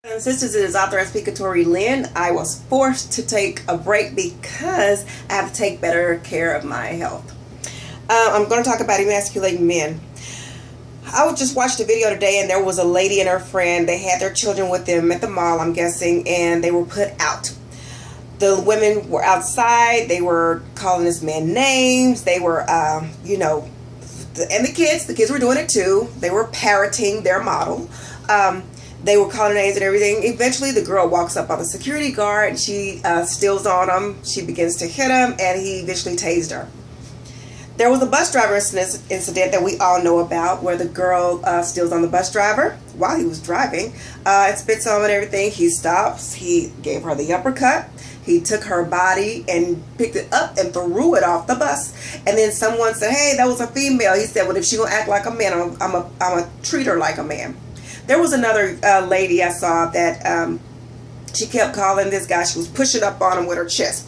And sisters, it is author and speaker Tori Lynn. I was forced to take a break because I have to take better care of my health. I'm going to talk about emasculating men. I just watched a video today, and there was a lady and her friend. They had their children with them at the mall, I'm guessing, and they were put out. The women were outside. They were calling this man names. They were, and the kids were doing it too. They were parroting their model. They were calling names and everything. Eventually, the girl walks up on the security guard, and she steals on him. She begins to hit him, and he eventually tased her. There was a bus driver incident that we all know about, where the girl steals on the bus driver while he was driving, and spits on him and everything. He stops. He gave her the uppercut. He took her body and picked it up and threw it off the bus. And then someone said, "Hey, that was a female." He said, "Well, if she gonna act like a man, I'm a treat her like a man." There was another lady I saw that she kept calling this guy. She was pushing up on him with her chest,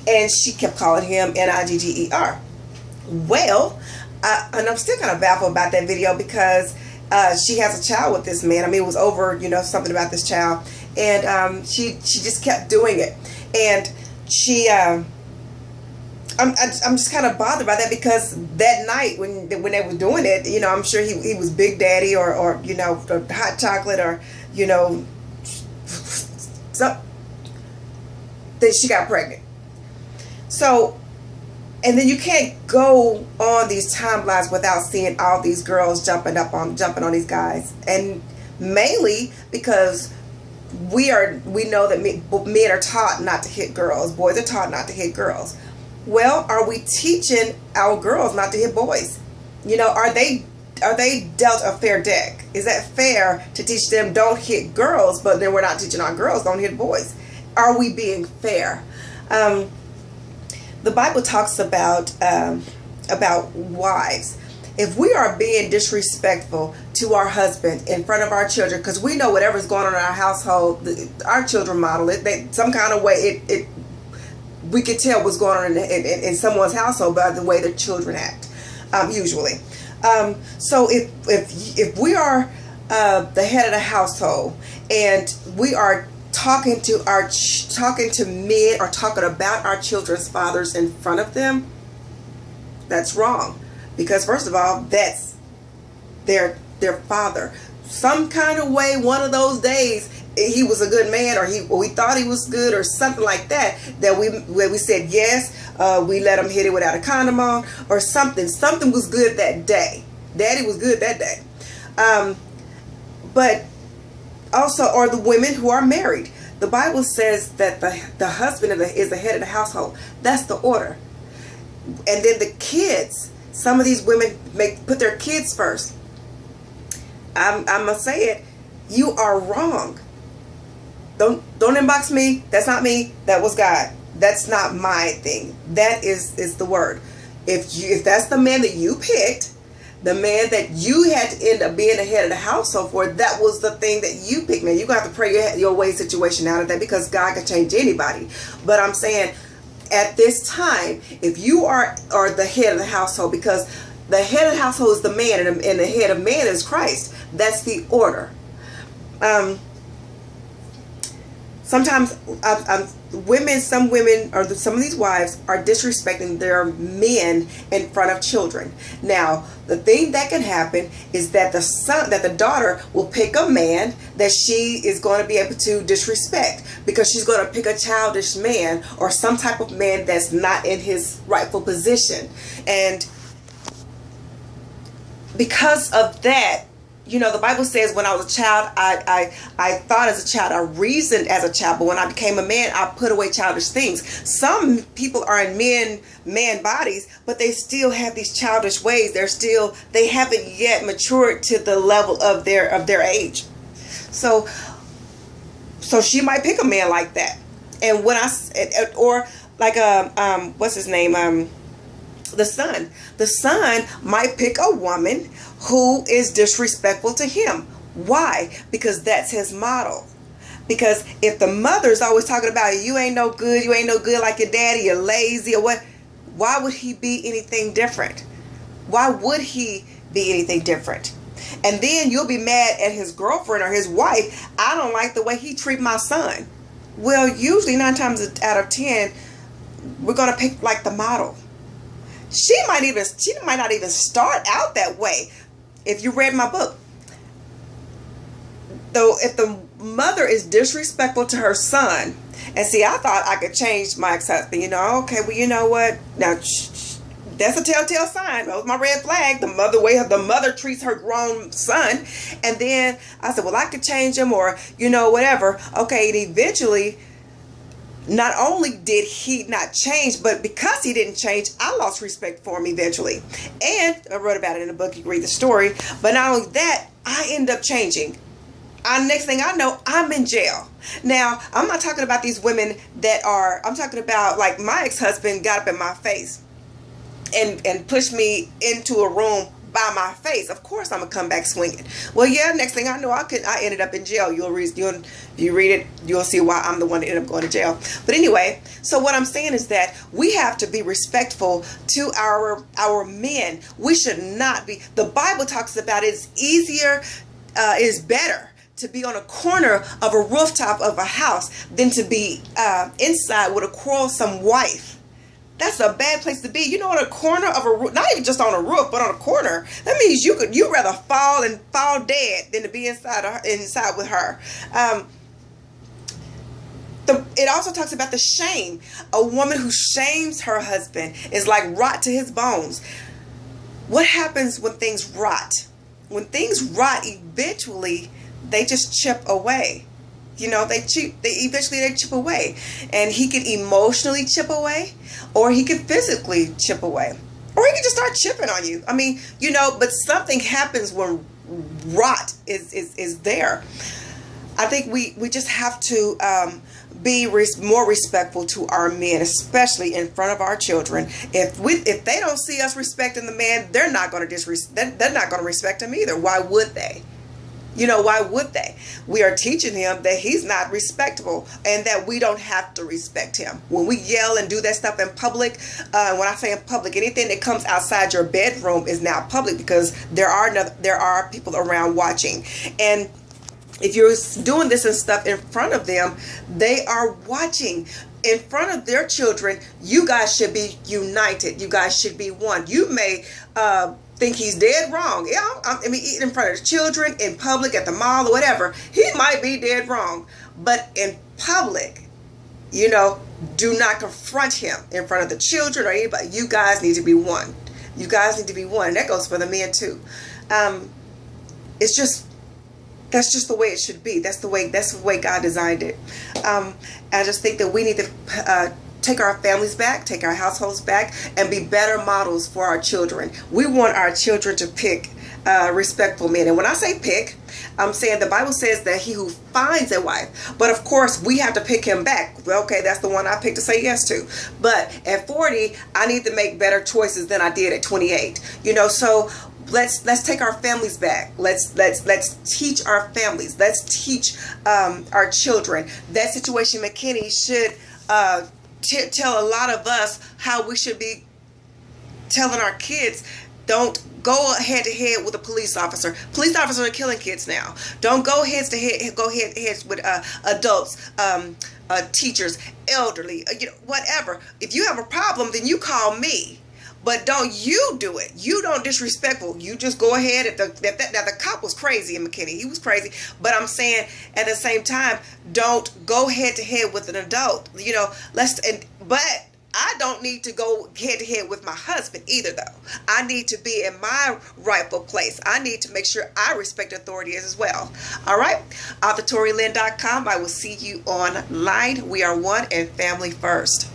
and she kept calling him Nigger. Well, and I'm still kind of baffled about that video because she has a child with this man. I mean, it was over, something about this child, and she just kept doing it, and she. I'm just kind of bothered by that because that night when they were doing it, I'm sure he was Big Daddy or hot chocolate or so that she got pregnant. So, and then you can't go on these timelines without seeing all these girls jumping on these guys, and mainly because we know that men are taught not to hit girls, boys are taught not to hit girls. Well, are we teaching our girls not to hit boys? Are they dealt a fair deck? Is that fair to teach them don't hit girls, but then we're not teaching our girls don't hit boys? Are we being fair? The Bible talks about wives. If we are being disrespectful to our husband in front of our children, because we know whatever's going on in our household, our children model it. Some kind of way we can tell what's going on in someone's household by the way the children act, usually. So if we are the head of the household and we are talking to men or talking about our children's fathers in front of them, that's wrong. Because first of all, that's their father. Some kind of way, one of those days, he was a good man, or we thought he was good, or something like that. Where we said yes, we let him hit it without a condom on, or something. Something was good that day. Daddy was good that day. But also, or the women who are married. The Bible says that the husband is the head of the household. That's the order. And then the kids. Some of these women put their kids first. I'm gonna say it. You are wrong. Don't inbox me. That's not me. That was God. That's not my thing. That is the word. If that's the man that you picked, the man that you had to end up being the head of the household for, that was the thing that you picked. Now you're gonna have to pray your way situation out of that, because God can change anybody. But I'm saying, at this time, if you are the head of the household, because the head of the household is the man, and the head of man is Christ. That's the order. Sometimes some women, or some of these wives, are disrespecting their men in front of children. Now, the thing that can happen is that the daughter will pick a man that she is going to be able to disrespect, because she's going to pick a childish man or some type of man that's not in his rightful position. And because of that, the Bible says, when I was a child, I thought as a child, I reasoned as a child, but when I became a man, I put away childish things. Some people are in man bodies, but they still have these childish ways. They haven't yet matured to the level of their age. So she might pick a man like that. And when or like what's his name? The son might pick a woman who is disrespectful to him. Why? Because that's his model. Because if the mother's always talking about, you ain't no good like your daddy, you're lazy, or what, why would he be anything different? Why would he be anything different? And then you'll be mad at his girlfriend or his wife. I don't like the way he treat my son. Well, usually 9 times out of 10, we're going to pick like the model. She might not even start out that way. If you read my book, though, if the mother is disrespectful to her son, and see, I thought I could change my ex-husband, okay, well, you know what? Now, that's a telltale sign. That was my red flag. The mother treats her grown son. And then I said, well, I could change him, or, whatever. Okay, and eventually, not only did he not change, but because he didn't change, I lost respect for him eventually. And I wrote about it in a book. You can read the story. But not only that, I end up changing. Next thing I know, I'm in jail. Now, I'm not talking about these women I'm talking about like my ex-husband got up in my face and pushed me into a room by my face. Of course I'm gonna come back swinging. Well, yeah, next thing I know, I ended up in jail. You read it, you'll see why I'm the one that ended up going to jail. But anyway, so what I'm saying is that we have to be respectful to our men. We should not be. The Bible talks about it's better to be on a corner of a rooftop of a house than to be inside with a quarrelsome wife. That's a bad place to be. On a corner of a roof, not even just on a roof, but on a corner. That means you'd rather fall dead than to be inside with her. It also talks about the shame. A woman who shames her husband is like rot to his bones. What happens when things rot? When things rot, eventually they just chip away. They eventually chip away, and he can emotionally chip away, or he can physically chip away, or he can just start chipping on you. I mean, but something happens when rot is there. I think we just have to be more respectful to our men, especially in front of our children. If they don't see us respecting the man, they're not going to respect him either. Why would they? Why would they? We are teaching him that he's not respectable and that we don't have to respect him. When we yell and do that stuff in public, when I say in public, anything that comes outside your bedroom is now public, because there are people around watching. And if you're doing this and stuff in front of them, they are watching. In front of their children, you guys should be united. You guys should be one. You may think he's dead wrong. Yeah, I mean, eating in front of the children, in public, at the mall, or whatever. He might be dead wrong. But in public, do not confront him in front of the children or anybody. You guys need to be one. You guys need to be one. And that goes for the men too. That's just the way it should be. That's the way God designed it. I just think that we need to take our families back, take our households back, and be better models for our children. We want our children to pick respectful men. And when I say pick, I'm saying the Bible says that he who finds a wife. But of course, we have to pick him back. Well, okay, that's the one I picked to say yes to. But at 40, I need to make better choices than I did at 28. So let's take our families back. Let's teach our families. Let's teach our children. That situation McKinney should tell a lot of us how we should be telling our kids. Don't go head to head with a police officer. Police officers are killing kids now. Don't go head to head with adults, teachers, elderly, whatever. If you have a problem, then you call me. But don't you do it. You don't disrespectful. You just go ahead. Now the cop was crazy in McKinney. He was crazy. But I'm saying at the same time, don't go head to head with an adult. But I don't need to go head to head with my husband either, though. I need to be in my rightful place. I need to make sure I respect authority as well. All right. AuthorToriLynn.com. I will see you online. We are one and family first.